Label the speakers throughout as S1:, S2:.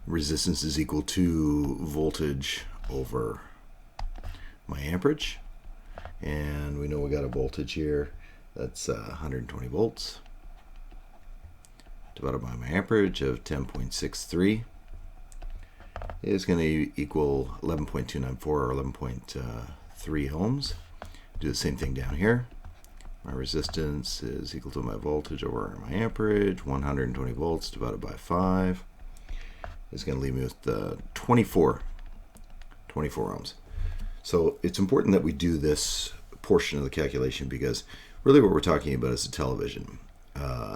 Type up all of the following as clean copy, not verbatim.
S1: resistance is equal to voltage over my amperage. And we know we got a voltage here that's 120 volts divided by my amperage of 10.63 is going to equal 11.294 or 11.3 ohms. Do the same thing down here. My resistance is equal to my voltage over my amperage. 120 volts divided by 5 is going to leave me with 24 ohms. So it's important that we do this portion of the calculation, because really what we're talking about is a television.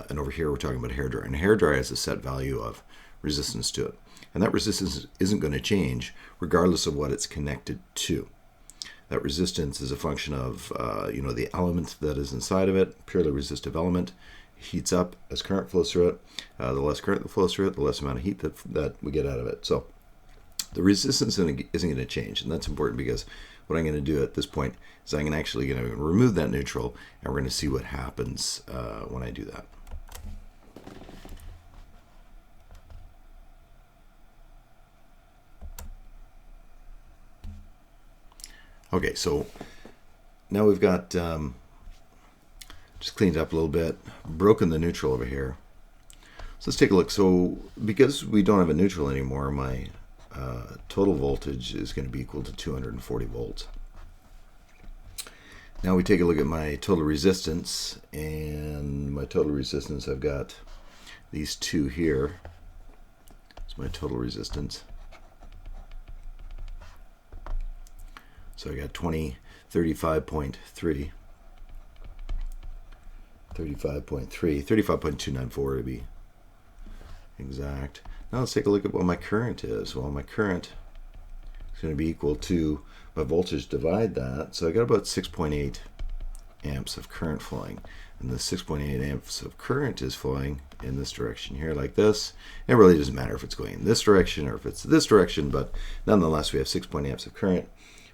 S1: And over here we're talking about a hairdryer. And a hairdryer has a set value of resistance to it. And that resistance isn't going to change regardless of what it's connected to. That resistance is a function of the element that is inside of it. Purely resistive element heats up as current flows through it. The less current that flows through it, the less amount of heat that we get out of it. So the resistance isn't going to change, and that's important, because what I'm going to do at this point is I'm actually going to remove that neutral, and we're going to see what happens when I do that. Okay, so now we've got just cleaned up a little bit, broken the neutral over here. So let's take a look. So because we don't have a neutral anymore, my total voltage is going to be equal to 240 volts. Now we take a look at my total resistance, and my total resistance, I've got these two here. It's my total resistance. So I got 35.294 to be exact. Now let's take a look at what my current is. Well, my current is going to be equal to my voltage, divide that. So I got about 6.8 amps of current flowing. And the 6.8 amps of current is flowing in this direction here, like this. It really doesn't matter if it's going in this direction or if it's this direction, but nonetheless we have 6.8 amps of current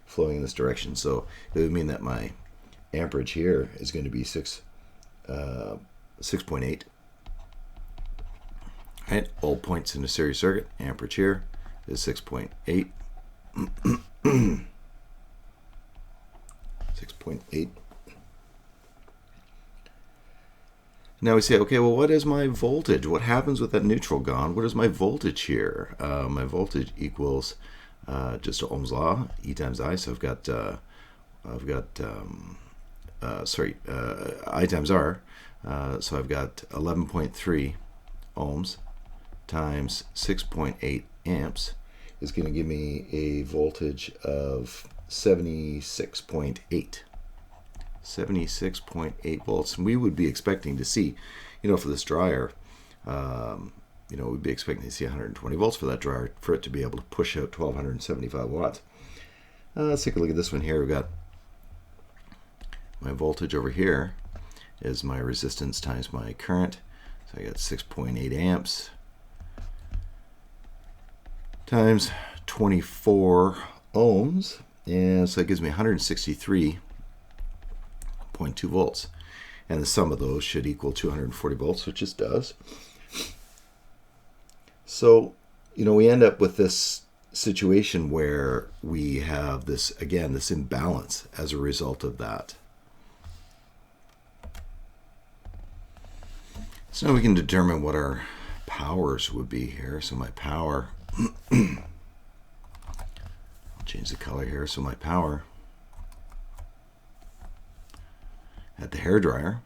S1: flowing in this direction. So it would mean that my amperage here is going to be 6.8. Right, all points in a series circuit, amperage here is 6.8. 6.8. Now we say, okay, well, what is my voltage? What happens with that neutral gone? What is my voltage here? My voltage equals just Ohm's law, E times I. So I times R. So I've got 11.3 ohms times 6.8 amps is going to give me a voltage of 76.8. 76.8 volts. And we would be expecting to see, for this dryer, we'd be expecting to see 120 volts for that dryer, for it to be able to push out 1275 watts. Let's take a look at this one here. We've got my voltage over here is my resistance times my current. So I got 6.8 amps times 24 ohms, and so it gives me 163.2 volts. And the sum of those should equal 240 volts, which it does. So, we end up with this situation where we have this imbalance as a result of that. So now we can determine what our powers would be here. So my power, I'll change the color here. So my power at the hairdryer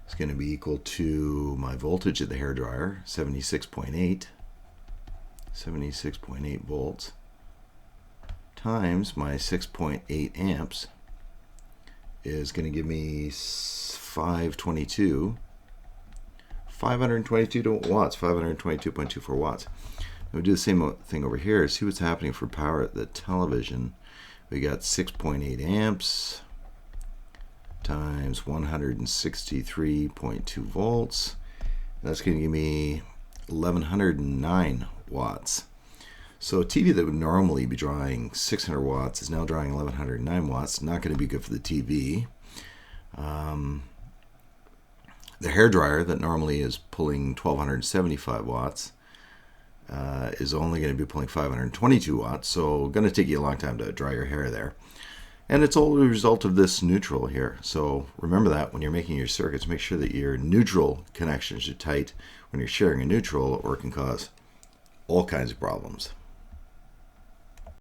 S1: is going to be equal to my voltage at the hairdryer, 76.8 volts, times my 6.8 amps is going to give me 522 watts, 522.24 watts. And we do the same thing over here. See what's happening for power at the television. We got 6.8 amps times 163.2 volts. That's going to give me 1109 watts. So a TV that would normally be drawing 600 watts is now drawing 1109 watts. Not going to be good for the TV. The hairdryer that normally is pulling 1275 watts is only going to be pulling 522 watts, so going to take you a long time to dry your hair there. And it's all a result of this neutral here. So remember that when you're making your circuits, make sure that your neutral connections are tight when you're sharing a neutral, or it can cause all kinds of problems.